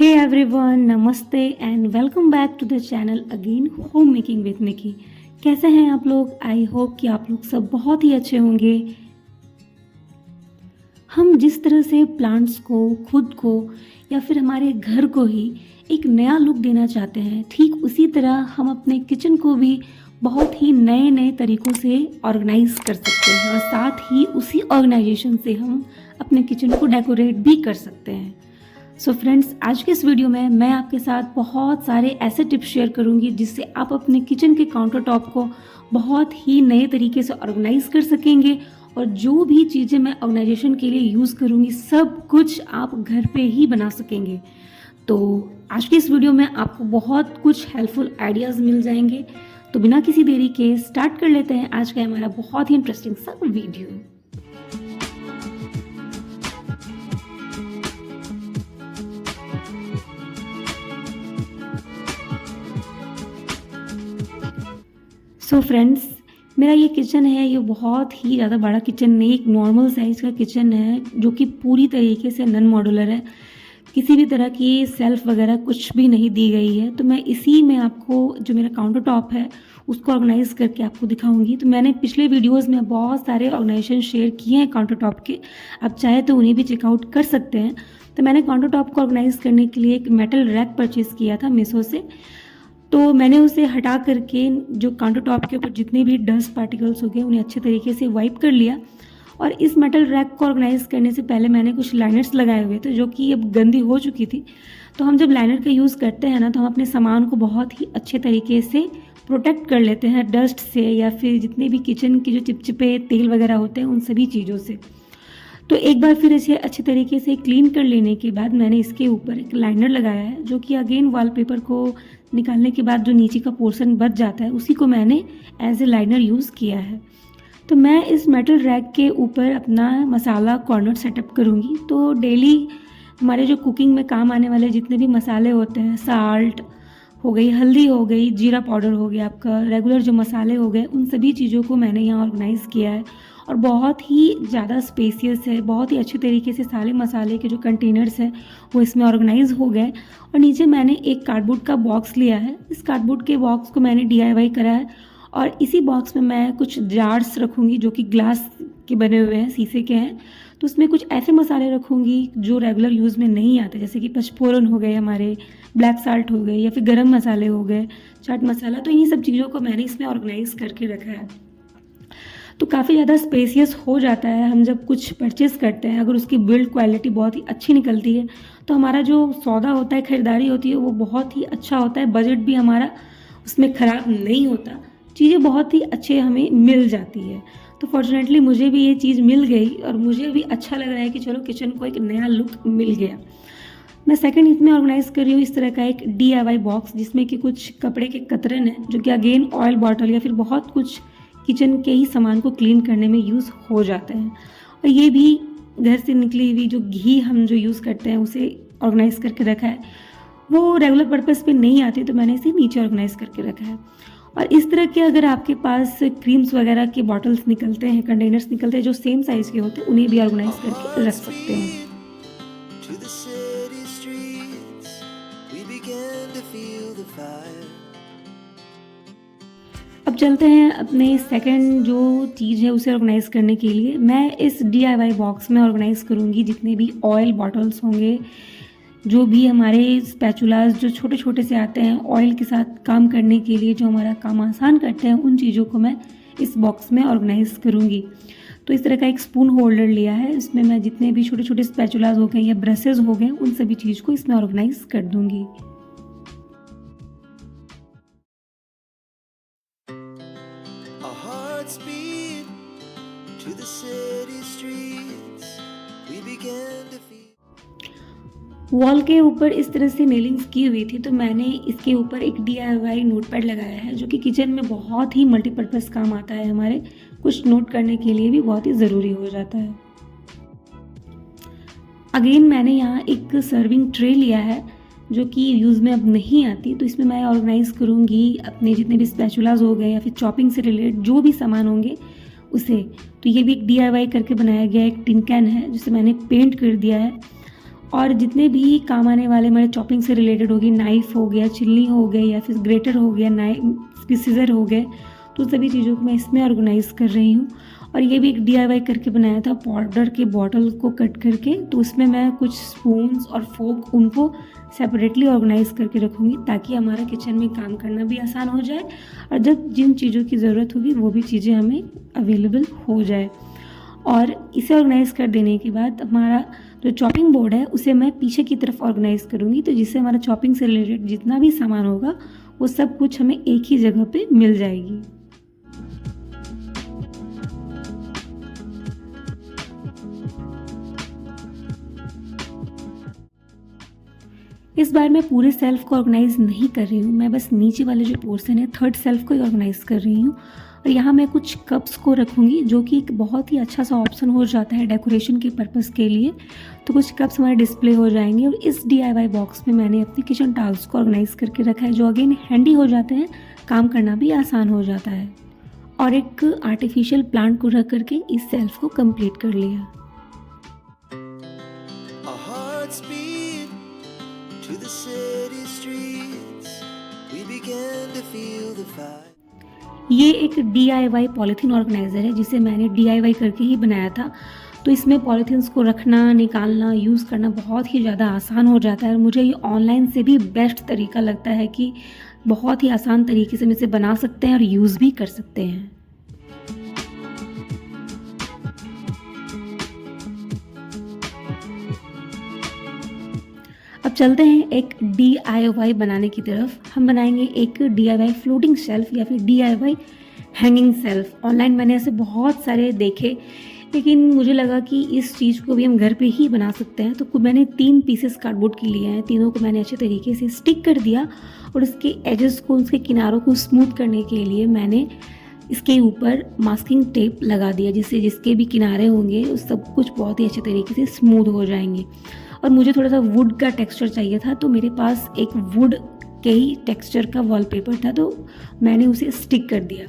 Hey everyone, namaste and welcome back to the channel again home making with Nikki. कैसे हैं आप लोग? आई होप कि आप लोग सब बहुत ही अच्छे होंगे। हम जिस तरह से प्लांट्स को, खुद को या फिर हमारे घर को ही एक नया लुक देना चाहते हैं, ठीक उसी तरह हम अपने किचन को भी बहुत ही नए नए तरीक़ों से ऑर्गेनाइज कर सकते हैं और साथ ही उसी ऑर्गेनाइजेशन से हम अपने किचन को डेकोरेट भी कर सकते हैं। सो फ्रेंड्स, आज के इस वीडियो में मैं आपके साथ बहुत सारे ऐसे टिप्स शेयर करूंगी जिससे आप अपने किचन के काउंटर टॉप को बहुत ही नए तरीके से ऑर्गेनाइज कर सकेंगे और जो भी चीज़ें मैं ऑर्गेनाइजेशन के लिए यूज़ करूंगी सब कुछ आप घर पे ही बना सकेंगे। तो आज के इस वीडियो में आपको बहुत कुछ हेल्पफुल आइडियाज़ मिल जाएंगे। तो बिना किसी देरी के स्टार्ट कर लेते हैं आज का हमारा बहुत ही इंटरेस्टिंग सा वीडियो। सो फ्रेंड्स, मेरा ये किचन है, ये बहुत ही ज़्यादा बड़ा किचन नहीं, एक नॉर्मल साइज़ का किचन है जो कि पूरी तरीके से नॉन मॉड्यूलर है। किसी भी तरह की सेल्फ वगैरह कुछ भी नहीं दी गई है। तो मैं इसी में आपको जो मेरा काउंटर टॉप है उसको ऑर्गेनाइज़ करके आपको दिखाऊंगी। तो मैंने पिछले वीडियोस में बहुत सारे ऑर्गेनाइजेशन शेयर किए हैं काउंटर टॉप के, आप चाहे तो उन्हें भी चेकआउट कर सकते हैं। तो मैंने काउंटर टॉप को ऑर्गेनाइज़ करने के लिए एक मेटल रैक परचेज़ किया था मीशो से। तो मैंने उसे हटा करके जो काउंटर टॉप के ऊपर जितने भी डस्ट पार्टिकल्स हो गए उन्हें अच्छे तरीके से वाइप कर लिया। और इस मेटल रैक को ऑर्गेनाइज़ करने से पहले मैंने कुछ लाइनर्स लगाए हुए थे जो कि अब गंदी हो चुकी थी। तो हम जब लाइनर का यूज़ करते हैं ना, तो हम अपने सामान को बहुत ही अच्छे तरीके से प्रोटेक्ट कर लेते हैं डस्ट से या फिर जितने भी किचन के जो चिपचिपे तेल वगैरह होते हैं उन सभी चीज़ों से। तो एक बार फिर इसे अच्छे तरीके से क्लीन कर लेने के बाद मैंने इसके ऊपर एक लाइनर लगाया है जो कि अगेन वॉलपेपर को निकालने के बाद जो नीचे का पोर्शन बच जाता है उसी को मैंने एज ए लाइनर यूज़ किया है। तो मैं इस मेटल रैक के ऊपर अपना मसाला कॉर्नर सेटअप करूँगी। तो डेली हमारे जो कुकिंग में काम आने वाले जितने भी मसाले होते हैं, साल्ट हो गई, हल्दी हो गई, जीरा पाउडर हो गया, आपका रेगुलर जो मसाले हो गए, उन सभी चीज़ों को मैंने यहाँ ऑर्गेनाइज़ किया है और बहुत ही ज़्यादा स्पेसियस है। बहुत ही अच्छे तरीके से सारे मसाले के जो कंटेनर्स हैं वो इसमें ऑर्गेनाइज हो गए। और नीचे मैंने एक कार्डबोर्ड का बॉक्स लिया है। इस कार्डबोर्ड के बॉक्स को मैंने DIY करा है और इसी बॉक्स में मैं कुछ जार्स रखूँगी जो कि ग्लास के बने हुए हैं, शीशे के हैं। तो उसमें कुछ ऐसे मसाले रखूँगी जो रेगुलर यूज़ में नहीं आते, जैसे कि पचफोरन हो गए, हमारे ब्लैक साल्ट हो गए या फिर गरम मसाले हो गए, चाट मसाला। तो इन्हीं सब चीज़ों को मैंने इसमें ऑर्गेनाइज़ करके रखा है। तो काफ़ी ज़्यादा स्पेसियस हो जाता है। हम जब कुछ परचेज़ करते हैं, अगर उसकी बिल्ड क्वालिटी बहुत ही अच्छी निकलती है तो हमारा जो सौदा होता है, ख़रीदारी होती है, वो बहुत ही अच्छा होता है। बजट भी हमारा उसमें ख़राब नहीं होता, चीज़ें बहुत ही अच्छे हमें मिल जाती है। तो फॉर्चुनेटली मुझे भी ये चीज़ मिल गई और मुझे भी अच्छा लग रहा है कि चलो किचन को एक नया लुक मिल गया। मैं सेकंड इसमें ऑर्गेनाइज़ कर रही हूँ इस तरह का एक DIY बॉक्स जिसमें कि कुछ कपड़े के कतरन हैं जो कि अगेन ऑयल बॉटल या फिर बहुत कुछ किचन के ही सामान को क्लीन करने में यूज़ हो जाते हैं। और ये भी घर से निकली हुई जो घी हम जो यूज़ करते हैं उसे ऑर्गेनाइज़ करके रखा है। वो रेगुलर पर्पस पे नहीं आती तो मैंने इसे नीचे ऑर्गेनाइज़ करके रखा है। और इस तरह के अगर आपके पास क्रीम्स वगैरह के बॉटल्स निकलते हैं, कंटेनर्स निकलते हैं जो सेम साइज़ के होते हैं, उन्हें भी ऑर्गेनाइज़ करके रख सकते हैं। अब चलते हैं अपने सेकंड जो चीज़ है उसे ऑर्गेनाइज़ करने के लिए। मैं इस DIY बॉक्स में ऑर्गेनाइज़ करूँगी जितने भी ऑयल बॉटल्स होंगे, जो भी हमारे स्पैचुलास जो छोटे छोटे से आते हैं ऑयल के साथ काम करने के लिए, जो हमारा काम आसान करते हैं, उन चीज़ों को मैं इस बॉक्स में ऑर्गेनाइज़ करूँगी। तो इस तरह का एक स्पून होल्डर लिया है, इसमें मैं जितने भी छोटे छोटे स्पैचुलास हो गए या ब्रशेज़ हो गए, उन सभी चीज़ को इसमें ऑर्गेनाइज़ कर दूँगी। वॉल के ऊपर इस तरह से नेलिंग्स की हुई थी तो मैंने इसके ऊपर एक DIY नोटपैड लगाया है जो कि किचन में बहुत ही मल्टीपर्पज़ काम आता है। हमारे कुछ नोट करने के लिए भी बहुत ही ज़रूरी हो जाता है। अगेन मैंने यहाँ एक सर्विंग ट्रे लिया है जो कि यूज़ में अब नहीं आती। तो इसमें मैं ऑर्गेनाइज़ करूँगी अपने जितने भी स्पैचुलास हो गए या फिर चॉपिंग से रिलेटेड जो भी सामान होंगे उसे। तो ये भी एक DIY करके बनाया गया एक टिन कैन है जिसे मैंने पेंट कर दिया है और जितने भी काम आने वाले हमारे चॉपिंग से रिलेटेड होगी, नाइफ़ हो गया, छिलनी हो गई या फिर ग्रेटर हो गया, सीज़र हो गए, तो सभी चीज़ों को मैं इसमें ऑर्गेनाइज़ कर रही हूँ। और ये भी एक डीआईवाई करके बनाया था पाउडर के बॉटल को कट करके, तो उसमें मैं कुछ स्पून्स और फोक उनको सेपरेटली ऑर्गेनाइज़ करके रखूँगी ताकि हमारा किचन में काम करना भी आसान हो जाए और जब जिन चीज़ों की ज़रूरत होगी वो भी चीज़ें हमें अवेलेबल हो जाए। और इसे ऑर्गेनाइज़ कर देने के बाद हमारा जो चॉपिंग बोर्ड है उसे मैं पीछे की तरफ ऑर्गेनाइज़ करूँगी, तो जिससे हमारा चॉपिंग से रिलेटेड जितना भी सामान होगा वो सब कुछ हमें एक ही जगह पे मिल जाएगी। इस बार मैं पूरे सेल्फ को ऑर्गेनाइज़ नहीं कर रही हूँ, मैं बस नीचे वाले जो पोर्शन है थर्ड सेल्फ को ही ऑर्गेनाइज़ कर रही हूँ। और यहाँ मैं कुछ कप्स को रखूँगी जो कि एक बहुत ही अच्छा सा ऑप्शन हो जाता है डेकोरेशन के पर्पज़ के लिए। तो कुछ कप्स हमारे डिस्प्ले हो जाएंगे और इस डीआईवाई बॉक्स में मैंने अपने किचन टावल्स को ऑर्गेनाइज़ करके रखा है जो अगेन हैंडी हो जाते हैं, काम करना भी आसान हो जाता है। और एक आर्टिफिशियल प्लांट को रख करके इस सेल्फ को कंप्लीट कर लिया। To the city streets, we began to feel the fire. ये एक DIY पॉलीथीन ऑर्गेनाइज़र है जिसे मैंने DIY करके ही बनाया था। तो इसमें पॉलीथीन्स को रखना, निकालना, यूज़ करना बहुत ही ज़्यादा आसान हो जाता है और मुझे ये ऑनलाइन से भी बेस्ट तरीका लगता है कि बहुत ही आसान तरीके से हम इसे बना सकते हैं और यूज़ भी कर सकते हैं। अब चलते हैं एक DIY बनाने की तरफ। हम बनाएंगे एक DIY फ्लोटिंग शेल्फ या फिर DIY हैंगिंग सेल्फ। ऑनलाइन मैंने ऐसे बहुत सारे देखे, लेकिन मुझे लगा कि इस चीज़ को भी हम घर पे ही बना सकते हैं। तो मैंने 3 पीसेस कार्डबोर्ड के लिए हैं, तीनों को मैंने अच्छे तरीके से स्टिक कर दिया और उसके एजेस को, उसके किनारों को स्मूथ करने के लिए मैंने इसके ऊपर मास्किंग टेप लगा दिया, जिससे जिसके भी किनारे होंगे उस सब कुछ बहुत ही अच्छे तरीके से स्मूथ हो जाएंगे। और मुझे थोड़ा सा वुड का टेक्सचर चाहिए था, तो मेरे पास एक वुड के ही टेक्सचर का वॉलपेपर था, तो मैंने उसे स्टिक कर दिया।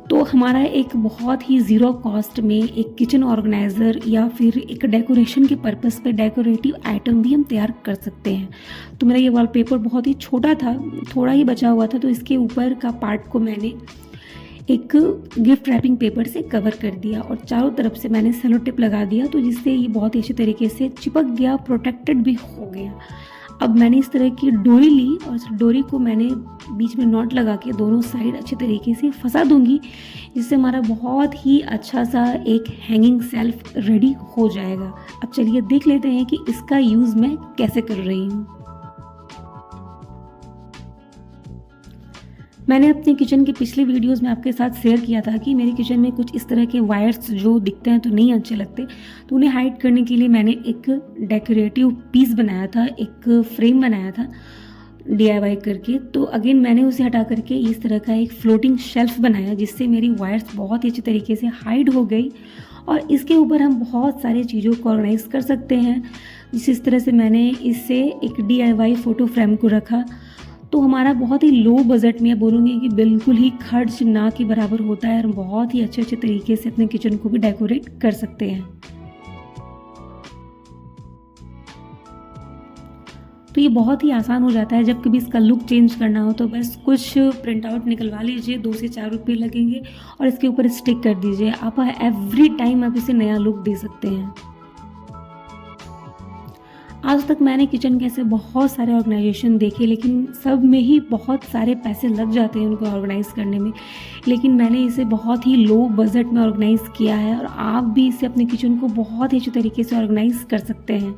तो हमारा एक बहुत ही ज़ीरो कॉस्ट में एक किचन ऑर्गेनाइज़र या फिर एक डेकोरेशन के पर्पस पे डेकोरेटिव आइटम भी हम तैयार कर सकते हैं। तो मेरा ये वॉलपेपर बहुत ही छोटा था, थोड़ा ही बचा हुआ था, तो इसके ऊपर का पार्ट को मैंने एक गिफ्ट रैपिंग पेपर से कवर कर दिया और चारों तरफ से मैंने सेलो टेप लगा दिया, तो जिससे ये बहुत ही अच्छे तरीके से चिपक गया, प्रोटेक्टेड भी हो गया। अब मैंने इस तरह की डोरी ली और इस डोरी को मैंने बीच में नॉट लगा के दोनों साइड अच्छे तरीके से फंसा दूंगी, जिससे हमारा बहुत ही अच्छा सा एक हैंगिंग सेल्फ रेडी हो जाएगा। अब चलिए देख लेते हैं कि इसका यूज़ मैं कैसे कर रही हूँ। मैंने अपने किचन के पिछले वीडियोस में आपके साथ शेयर किया था कि मेरे किचन में कुछ इस तरह के वायर्स जो दिखते हैं तो नहीं अच्छे लगते, तो उन्हें हाइड करने के लिए मैंने एक डेकोरेटिव पीस बनाया था, एक फ्रेम बनाया था DIY करके। तो अगेन मैंने उसे हटा करके इस तरह का एक फ्लोटिंग शेल्फ बनाया, जिससे मेरी वायर्स बहुत ही अच्छे तरीके से हाइड हो गई और इसके ऊपर हम बहुत सारी चीज़ों को ऑर्गेनाइज कर सकते हैं। जिस तरह से मैंने इससे एक DIY फ़ोटो फ्रेम को रखा, तो हमारा बहुत ही लो बजट में, बोलूँगी कि बिल्कुल ही खर्च ना के बराबर होता है और बहुत ही अच्छे अच्छे तरीके से अपने किचन को भी डेकोरेट कर सकते हैं। तो ये बहुत ही आसान हो जाता है, जब कभी इसका लुक चेंज करना हो तो बस कुछ प्रिंट आउट निकलवा लीजिए, 2 से 4 रुपये लगेंगे और इसके ऊपर स्टिक कर दीजिए। आप एवरी टाइम आप इसे नया लुक दे सकते हैं। आज तक मैंने किचन के ऐसे बहुत सारे ऑर्गेनाइजेशन देखे, लेकिन सब में ही बहुत सारे पैसे लग जाते हैं उनको ऑर्गेनाइज़ करने में। लेकिन मैंने इसे बहुत ही लो बजट में ऑर्गेनाइज़ किया है और आप भी इसे अपने किचन को बहुत ही अच्छे तरीके से ऑर्गेनाइज़ कर सकते हैं।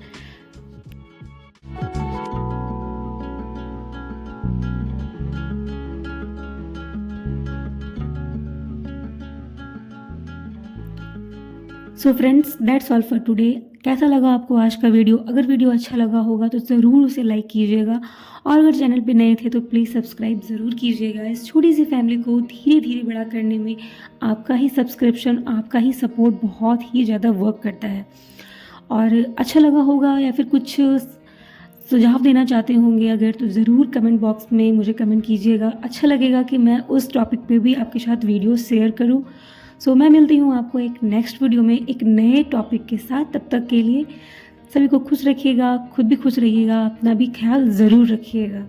So friends, that's all for today. कैसा लगा आपको आज का वीडियो? अगर वीडियो अच्छा लगा होगा तो ज़रूर उसे लाइक कीजिएगा और अगर चैनल पे नए थे तो प्लीज़ सब्सक्राइब ज़रूर कीजिएगा। इस छोटी सी फैमिली को धीरे धीरे बड़ा करने में आपका ही सब्सक्रिप्शन, आपका ही सपोर्ट बहुत ही ज़्यादा वर्क करता है। और अच्छा लगा होगा या फिर कुछ सुझाव देना चाहते होंगे अगर, तो ज़रूर कमेंट बॉक्स में मुझे कमेंट कीजिएगा। अच्छा लगेगा कि मैं उस टॉपिक पे भी आपके साथ वीडियो शेयर करूं। सो मैं मिलती हूं आपको एक नेक्स्ट वीडियो में एक नए टॉपिक के साथ। तब तक के लिए सभी को खुश रखिएगा, खुद भी खुश रहिएगा, अपना भी ख्याल ज़रूर रखिएगा।